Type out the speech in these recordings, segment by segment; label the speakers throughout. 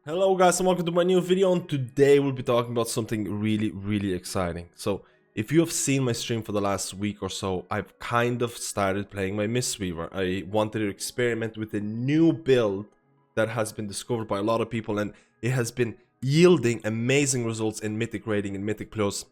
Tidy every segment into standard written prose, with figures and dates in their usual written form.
Speaker 1: Hello guys and welcome to my new video, and today we'll be talking about something really exciting. So if you have seen my stream for the last week or so, I've kind of started playing my Mistweaver. I wanted to experiment with a new build that has been discovered by a lot of people, and it has been yielding amazing results in Mythic rating and Mythic Plus,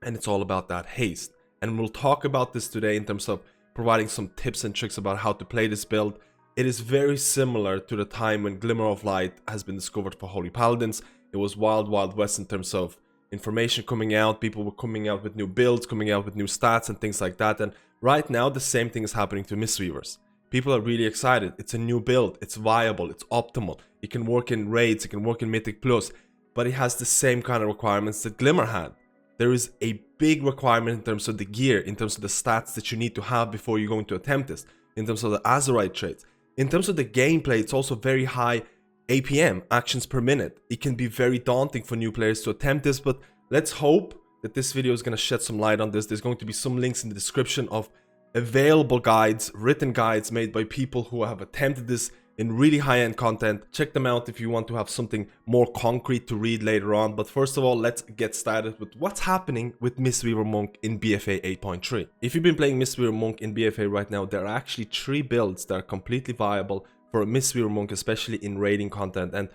Speaker 1: and it's all about that haste. And we'll talk about this today in terms of providing some tips and tricks about how to play this build. It is very similar to the time when Glimmer of Light has been discovered for Holy Paladins. It was wild west in terms of information coming out. People were coming out with new builds, coming out with new stats and things like that. And right now the same thing is happening to Mistweavers. People are really excited. It's a new build. It's viable. It's optimal. It can work in raids. It can work in Mythic Plus. But it has the same kind of requirements that Glimmer had. There is a big requirement in terms of the gear, in terms of the stats that you need to have before you're going to attempt this, in terms of the Azeroth traits. In terms of the gameplay, it's also very high APM, actions per minute. It can be very daunting for new players to attempt this, but let's hope that this video is going to shed some light on this. There's going to be some links in the description of available guides, written guides made by people who have attempted this in really high-end content. Check them out if you want to have something more concrete to read later on. But first of all, let's get started with what's happening with Mistweaver Monk in BfA 8.3. If you've been playing Mistweaver Monk in BfA right now, there are actually 3 builds that are completely viable for a Mistweaver Monk, especially in raiding content. And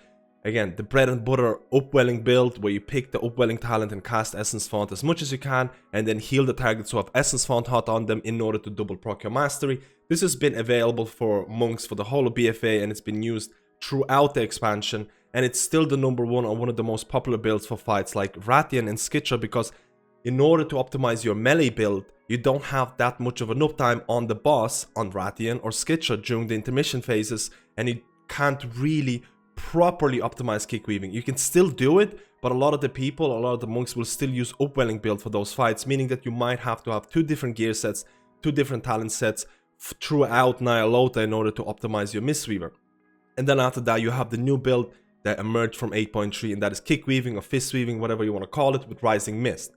Speaker 1: again, the bread and butter upwelling build, where you pick the upwelling talent and cast Essence Font as much as you can, and then heal the targets who have Essence Font hot on them in order to double proc your mastery. This has been available for monks for the whole of BfA, and it's been used throughout the expansion, and it's still the #1 on one of the most popular builds for fights like Rathian and Skitra, because in order to optimize your melee build, you don't have that much of an uptime on the boss on Rathian or Skitra during the intermission phases, and you can't really properly optimize kick weaving. You can still do it, but a lot of the people, a lot of the monks will still use upwelling build for those fights, meaning that you might have to have 2 different gear sets, 2 different talent sets throughout Nyalota in order to optimize your Mistweaver. And then after that, you have the new build that emerged from 8.3, and that is kick weaving or fist weaving, whatever you want to call it, with Rising Mist.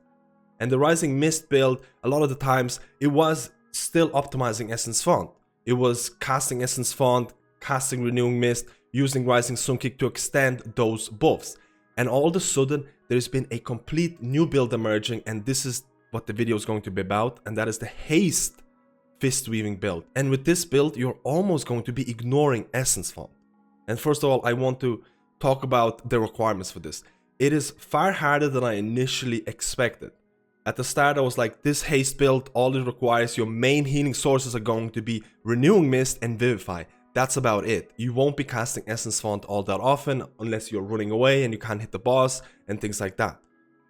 Speaker 1: And the Rising Mist build, a lot of the times, it was still optimizing Essence Font. It was casting Essence Font, casting Renewing Mist, using Rising Sunkick to extend those buffs. And all of a sudden, there's been a complete new build emerging, and this is what the video is going to be about, and that is the Haste Fist Weaving build. And with this build, you're almost going to be ignoring Essence Font. And first of all, I want to talk about the requirements for this. It is far harder than I initially expected. At the start, I was like, this haste build, all it requires, your main healing sources are going to be Renewing Mist and Vivify. That's about it. You won't be casting Essence Font all that often unless you're running away and you can't hit the boss and things like that.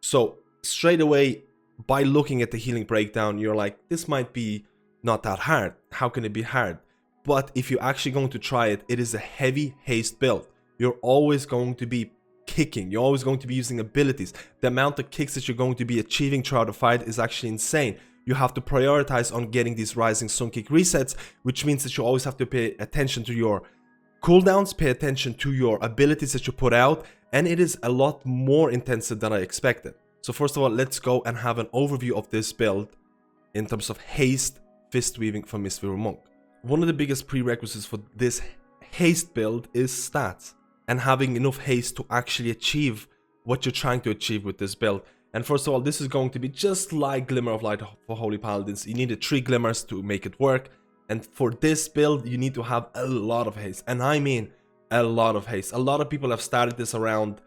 Speaker 1: So straight away, by looking at the healing breakdown, you're like, this might be not that hard. How can it be hard? But if you're actually going to try it, it is a heavy haste build. You're always going to be kicking. You're always going to be using abilities. The amount of kicks that you're going to be achieving throughout the fight is actually insane. You have to prioritize on getting these Rising Sun Kick resets, which means that you always have to pay attention to your cooldowns, pay attention to your abilities that you put out, and it is a lot more intensive than I expected. So first of all, let's go and have an overview of this build in terms of haste fist weaving for Mistweaver Monk. One of the biggest prerequisites for this haste build is stats, and having enough haste to actually achieve what you're trying to achieve with this build. And first of all, this is going to be just like Glimmer of Light for Holy Paladins. You need 3 glimmers to make it work, and for this build you need to have a lot of haste, and I mean a lot of haste. A lot of people have started this around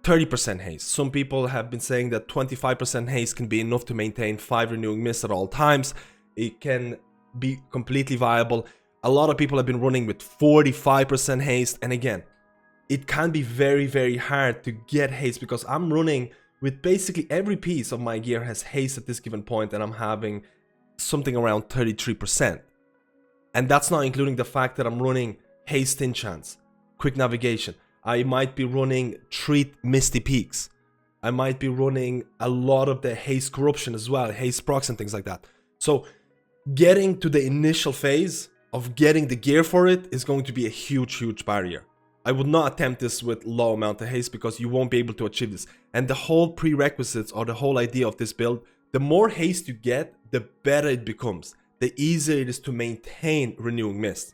Speaker 1: 30% haste. Some people have been saying that 25% haste can be enough to maintain 5 Renewing Mist at all times. It can be completely viable. A lot of people have been running with 45% haste, and again, it can be very hard to get haste, because I'm running with basically every piece of my gear has haste at this given point, and I'm having something around 33%. And that's not including the fact that I'm running haste enchants, quick navigation. I might be running 3 Misty Peaks. I might be running a lot of the haste corruption as well, haste procs and things like that. So getting to the initial phase of getting the gear for it is going to be a huge barrier. I would not attempt this with low amount of haste, because you won't be able to achieve this. And the whole prerequisites, or the whole idea of this build, the more haste you get, the better it becomes. The easier it is to maintain Renewing Mist.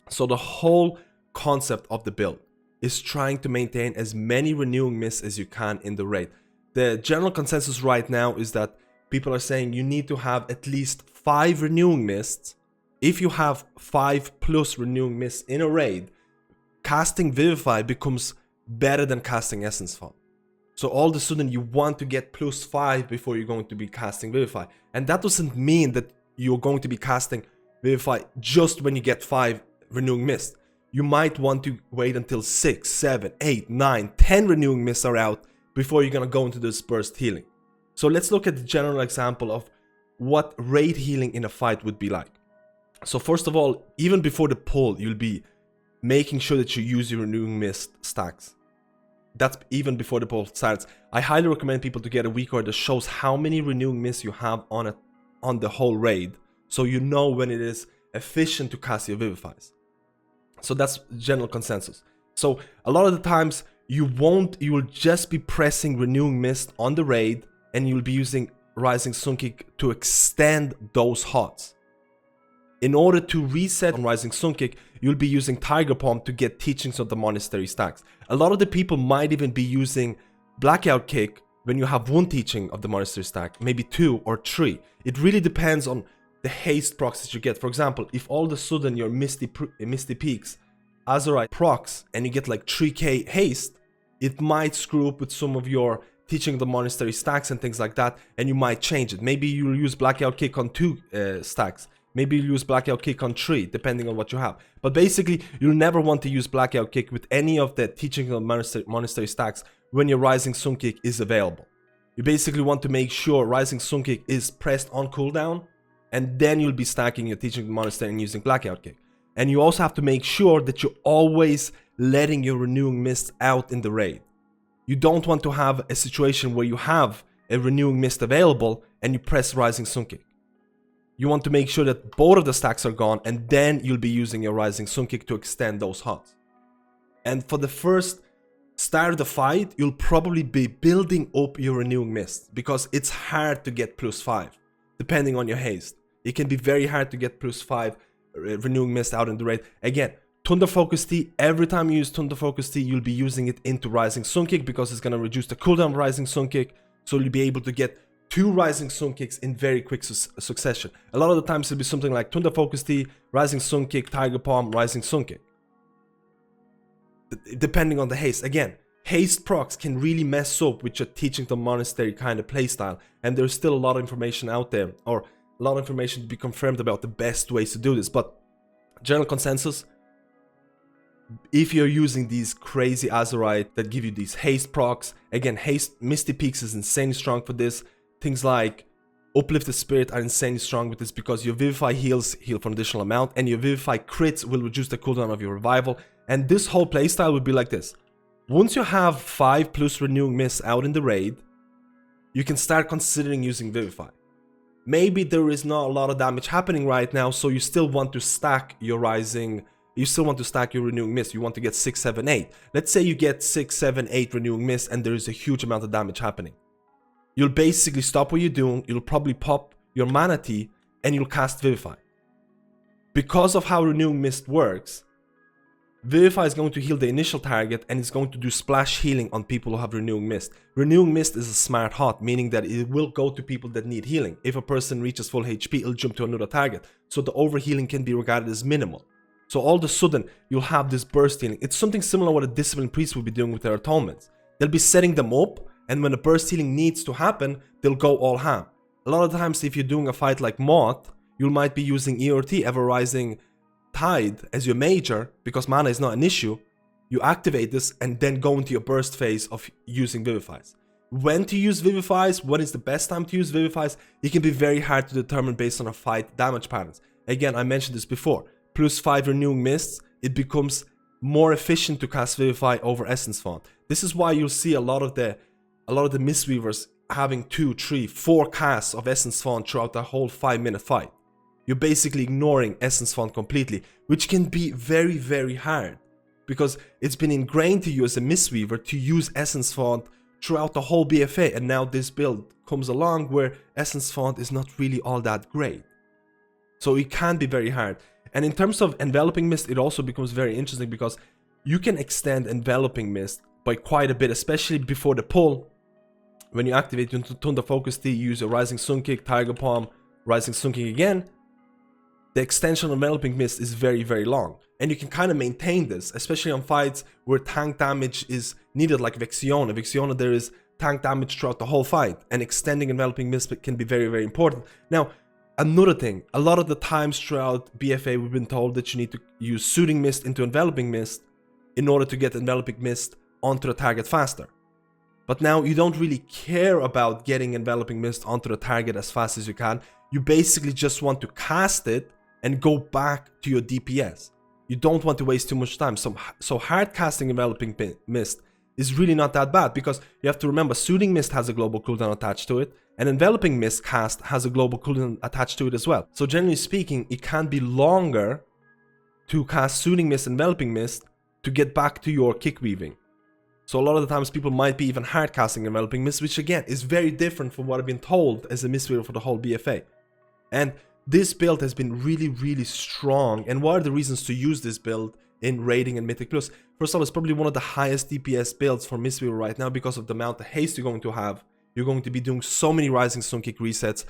Speaker 1: So the whole concept of the build is trying to maintain as many renewing mists as you can in the raid. The general consensus right now is that people are saying you need to have at least 5 renewing mists. If you have 5+ renewing mists in a raid, casting Vivify becomes better than casting Essence Font. So all of a sudden you want to get +5 before you're going to be casting Vivify. And that doesn't mean that you're going to be casting Vivify just when you get 5 renewing mists. You might want to wait until 6, 7, 8, 9, 10 renewing mists are out before you're going to go into this burst healing. So let's look at the general example of what raid healing in a fight would be like. So first of all, even before the pull, you'll be making sure that you use your renewing mist stacks. That's even before the pull starts. I highly recommend people to get a weak order that shows how many renewing mists you have on the whole raid, so you know when it is efficient to cast your Vivifies. So that's general consensus. So a lot of the times you will just be pressing renewing mist on the raid, and you'll be using Rising Sun Kick to extend those HOTS. In order to reset on Rising Sun Kick, you'll be using Tiger Palm to get Teachings of the Monastery stacks. A lot of the people might even be using Blackout Kick when you have 1 Teaching of the Monastery stack, maybe 2 or 3. It really depends on the haste procs that you get. For example, if all of a sudden your Misty Peaks Azeroth procs and you get like 3k haste, it might screw up with some of your Teaching of the Monastery stacks and things like that, and you might change it. Maybe you'll use Blackout Kick on 2 stacks. Maybe you'll use Blackout Kick on 3, depending on what you have. But basically, you'll never want to use Blackout Kick with any of the Teaching of the Monastery stacks when your Rising Sun Kick is available. You basically want to make sure Rising Sun Kick is pressed on cooldown, and then you'll be stacking your Teaching of the Monastery and using Blackout Kick. And you also have to make sure that you're always letting your Renewing Mist out in the raid. You don't want to have a situation where you have a Renewing Mist available and you press Rising Sun Kick. You want to make sure that both of the stacks are gone, and then you'll be using your Rising Sun Kick to extend those HOTS. And for the first start of the fight, you'll probably be building up your Renewing Mist, because it's hard to get +5, depending on your haste. It can be very hard to get +5 Renewing Mist out in the raid. Again, Thunder Focus Tea, every time you use Thunder Focus Tea, you'll be using it into Rising Sun Kick, because it's going to reduce the cooldown of Rising Sun Kick, so you'll be able to get 2 Rising Sun Kicks in very quick succession. A lot of the times it'll be something like Thunder Focus Tea, Rising Sun Kick, Tiger Palm, Rising Sun Kick. Depending on the haste. Again, haste procs can really mess up with your Teaching the Monastery kind of playstyle, and there's still a lot of information out there, or a lot of information to be confirmed about the best ways to do this. But general consensus, if you're using these crazy Azeroth that give you these haste procs, again, haste Misty Peaks is insanely strong for this. Things like Uplifted Spirit are insanely strong with this, because your Vivify heals heal for an additional amount, and your Vivify crits will reduce the cooldown of your revival. And this whole playstyle would be like this. Once you have 5+ Renewing Mists out in the raid, you can start considering using Vivify. Maybe there is not a lot of damage happening right now, so you still want to stack your Rising, you still want to stack your Renewing Mist. You want to get 6, 7, 8. Let's say you get 6, 7, 8 Renewing Mists and there is a huge amount of damage happening. You'll basically stop what you're doing, you'll probably pop your Mana Tea, and you'll cast Vivify. Because of how Renewing Mist works, Vivify is going to heal the initial target, and it's going to do splash healing on people who have Renewing Mist. Renewing Mist is a smart HOT, meaning that it will go to people that need healing. If a person reaches full HP, it'll jump to another target, so the overhealing can be regarded as minimal. So all of a sudden, you'll have this burst healing. It's something similar to what a Disciplined Priest will be doing with their atonements. They'll be setting them up, and when the burst healing needs to happen, they'll go all ham. A lot of times, if you're doing a fight like Moth, you might be using ERT, Ever Rising Tide, as your major, because mana is not an issue. You activate this and then go into your burst phase of using Vivifies. When to use Vivifies, when is the best time to use Vivifies, it can be very hard to determine based on a fight damage patterns. Again, I mentioned this before. +5 Renewing Mists, it becomes more efficient to cast Vivify over Essence Font. This is why you'll see a lot of the Mistweavers having 2, 3, 4 casts of Essence Font throughout the whole 5-minute fight. You're basically ignoring Essence Font completely, which can be very, very hard, because it's been ingrained to you as a Mistweaver to use Essence Font throughout the whole BfA, and now this build comes along where Essence Font is not really all that great. So it can be very hard. And in terms of Enveloping Mist, it also becomes very interesting, because you can extend Enveloping Mist by quite a bit, especially before the pull. When you activate your Tunda Focus Tea, you use a Rising Sun Kick, Tiger Palm, Rising Sun Kick again. The extension of Enveloping Mist is very, very long. And you can kind of maintain this, especially on fights where tank damage is needed, like Vexiona. Vexiona, there is tank damage throughout the whole fight, and extending Enveloping Mist can be very, very important. Now, another thing, a lot of the times throughout BfA, we've been told that you need to use Soothing Mist into Enveloping Mist in order to get Enveloping Mist onto the target faster. But now you don't really care about getting Enveloping Mist onto the target as fast as you can. You basically just want to cast it and go back to your DPS. You don't want to waste too much time. So hard casting Enveloping Mist is really not that bad, because you have to remember Soothing Mist has a global cooldown attached to it, and Enveloping Mist cast has a global cooldown attached to it as well. So generally speaking, it can be longer to cast Soothing Mist, Enveloping Mist to get back to your kick weaving. So a lot of the times people might be even hard casting Enveloping Mist, which again is very different from what I've been told as a Mistweaver for the whole BfA. And this build has been really, really strong. And what are the reasons to use this build in Raiding and Mythic Plus? First of all, it's probably one of the highest DPS builds for Mistweaver right now because of the amount of haste you're going to have. You're going to be doing so many Rising Sun Kick resets.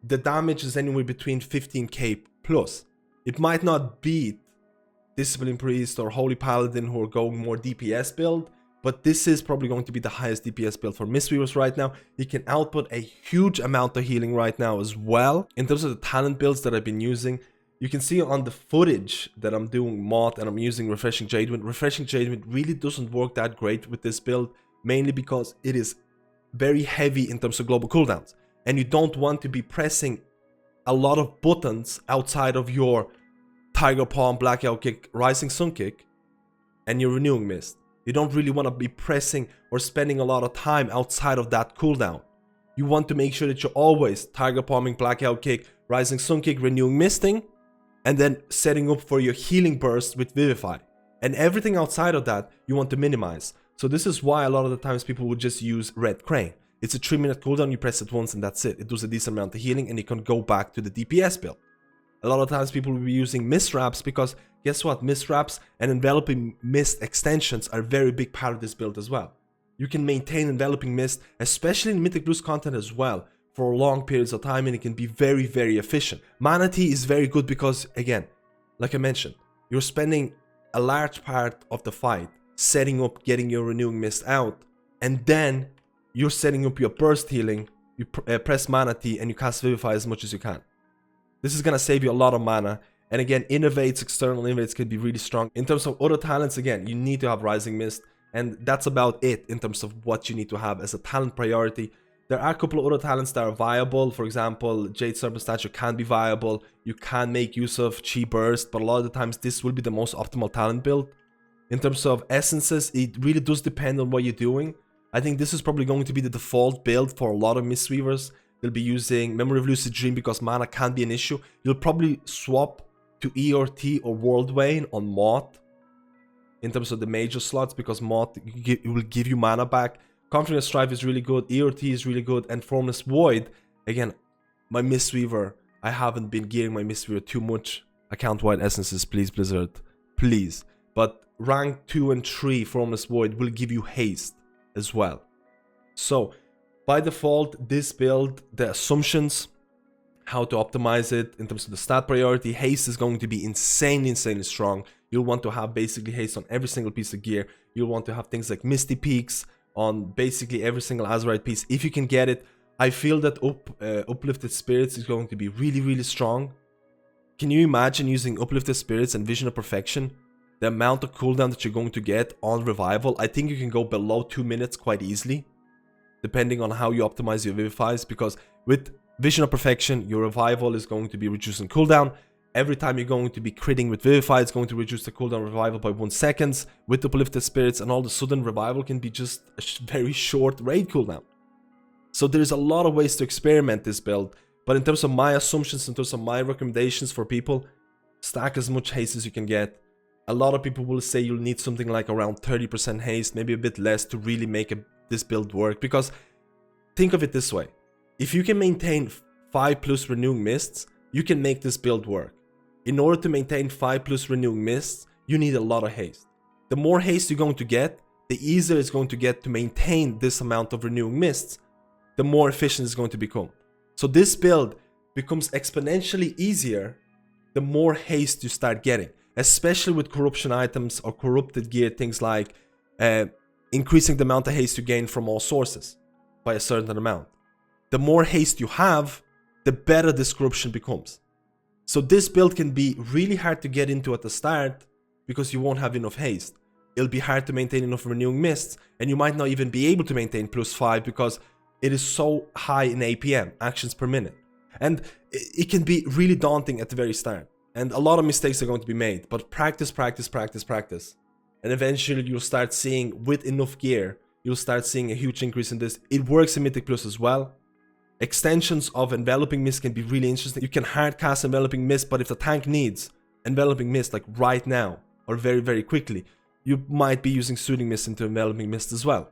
Speaker 1: The damage is anywhere between 15k plus. It might not beat Discipline Priest or Holy Paladin who are going more DPS build, but this is probably going to be the highest DPS build for Mistweavers right now. It can output a huge amount of healing right now as well. In terms of the talent builds that I've been using, you can see on the footage that I'm doing Moth and I'm using Refreshing Jadewind. Refreshing Jadewind really doesn't work that great with this build, mainly because it is very heavy in terms of global cooldowns. And you don't want to be pressing a lot of buttons outside of your Tiger Palm, Blackout Kick, Rising Sun Kick, and your Renewing Mist. You don't really want to be pressing or spending a lot of time outside of that cooldown. You want to make sure that you're always Tiger Palming, Blackout Kick, Rising Sun Kick, Renewing Misting, and then setting up for your healing burst with Vivify. And everything outside of that, you want to minimize. So this is why a lot of the times people would just use Red Crane. It's a 3-minute cooldown, you press it once and that's it. It does a decent amount of healing and you can go back to the DPS build. A lot of times people will be using Mist Wraps because guess what? Mist Wraps and Enveloping Mist extensions are a very big part of this build as well. You can maintain Enveloping Mist, especially in Mythic Plus content as well, for long periods of time, and it can be very, very efficient. Mana Tea is very good because, again, like I mentioned, you're spending a large part of the fight setting up, getting your Renewing Mist out, and then you're setting up your burst healing, you press Mana Tea, and you cast Vivify as much as you can. This is going to save you a lot of mana. And again, innovates, external innovates can be really strong. In terms of other talents, again, you need to have Rising Mist. And that's about it in terms of what you need to have as a talent priority. There are a couple of other talents that are viable. For example, Jade Serpent Statue can be viable. You can make use of Chi Burst, but a lot of the times this will be the most optimal talent build. In terms of essences, it really does depend on what you're doing. I think this is probably going to be the default build for a lot of Mistweavers. They'll be using Memory of Lucid Dream because mana can be an issue. You'll probably swap to ERT or World Wane on Moth in terms of the major slots because Moth will give you mana back. Conflict of Strife is really good, ERT is really good, and Formless Void, again, my Mistweaver, I haven't been gearing my Mistweaver too much. Account-wide essences, please Blizzard, please. But rank 2 and 3 Formless Void will give you haste as well. So, by default, this build, the assumptions, how to optimize it in terms of the stat priority, haste is going to be insanely strong. You'll want to have basically haste on every single piece of gear. You'll want to have things like Misty Peaks on basically every single Azeroth piece if you can get it. I feel that Uplifted Spirits is going to be really strong. Can you imagine using Uplifted Spirits and Vision of Perfection? The amount of cooldown that you're going to get on revival, I think you can go below 2 minutes quite easily, depending on how you optimize your Vivifies, because with Vision of Perfection, your revival is going to be reducing cooldown. Every time you're going to be critting with Vivify, it's going to reduce the cooldown revival by 1 second. With the Uplifted Spirits, and all of a sudden revival can be just a very short raid cooldown. So there's a lot of ways to experiment this build, but in terms of my assumptions, in terms of my recommendations for people, stack as much haste as you can get. A lot of people will say you'll need something like around 30% haste, maybe a bit less, to really make this build work. Because think of it this way, if you can maintain 5+ Renewing Mists, you can make this build work. In order to maintain 5+ Renewing Mists, you need a lot of haste. the more haste you're going to get, the easier it's going to get to maintain this amount of renewing mists, the more efficient it's going to become. So this build becomes exponentially easier the more haste you start getting, especially with corruption items or corrupted gear, things like increasing the amount of haste you gain from all sources by a certain amount. The more haste you have, the better this corruption becomes. So this build can be really hard to get into at the start because you won't have enough haste. It'll be hard to maintain enough renewing mists, and you might not even be able to maintain +5 because it is so high in APM, actions per minute. And it can be really daunting at the very start. And a lot of mistakes are going to be made, but practice, practice, practice, practice. And eventually you'll start seeing, with enough gear, you'll start seeing a huge increase in this. It works in Mythic Plus as well. Extensions of Enveloping Mist can be really interesting. You can hard cast Enveloping Mist, but if the tank needs Enveloping Mist like right now or very, very quickly, you might be using Soothing Mist into Enveloping Mist as well.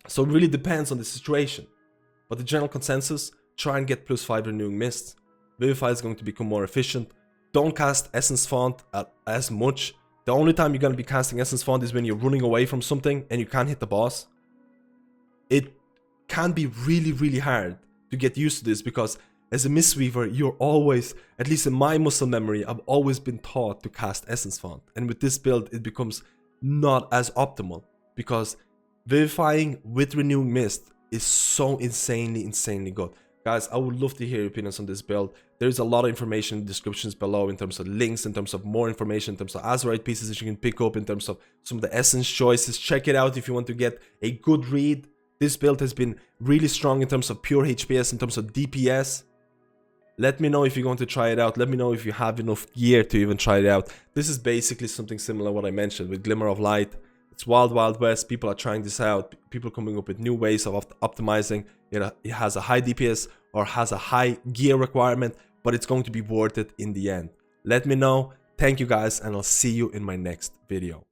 Speaker 1: So it really depends on the situation. But the general consensus, try and get +5 Renewing Mists. Vivify is going to become more efficient. Don't cast Essence Font as much. The only time you're going to be casting Essence Font is when you're running away from something and you can't hit the boss. It can be really, really hard to get used to this because as a Mistweaver, you're always, at least in my muscle memory, I've always been taught to cast Essence Font. And with this build, it becomes not as optimal because Vivifying with Renewing Mist is so insanely good. Guys, I would love to hear your opinions on this build. There's a lot of information in the descriptions below in terms of links, in terms of more information, in terms of Azeroth pieces that you can pick up, in terms of some of the essence choices. Check it out if you want to get a good read. This build has been really strong in terms of pure HPS, in terms of DPS. Let me know if you're going to try it out. Let me know if you have enough gear to even try it out. This is basically something similar to what I mentioned with Glimmer of Light. It's wild west. People are trying this out. People are coming up with new ways of optimizing. It has a high DPS or has a high gear requirement, but it's going to be worth it in the end. Let me know. Thank you guys, and I'll see you in my next video.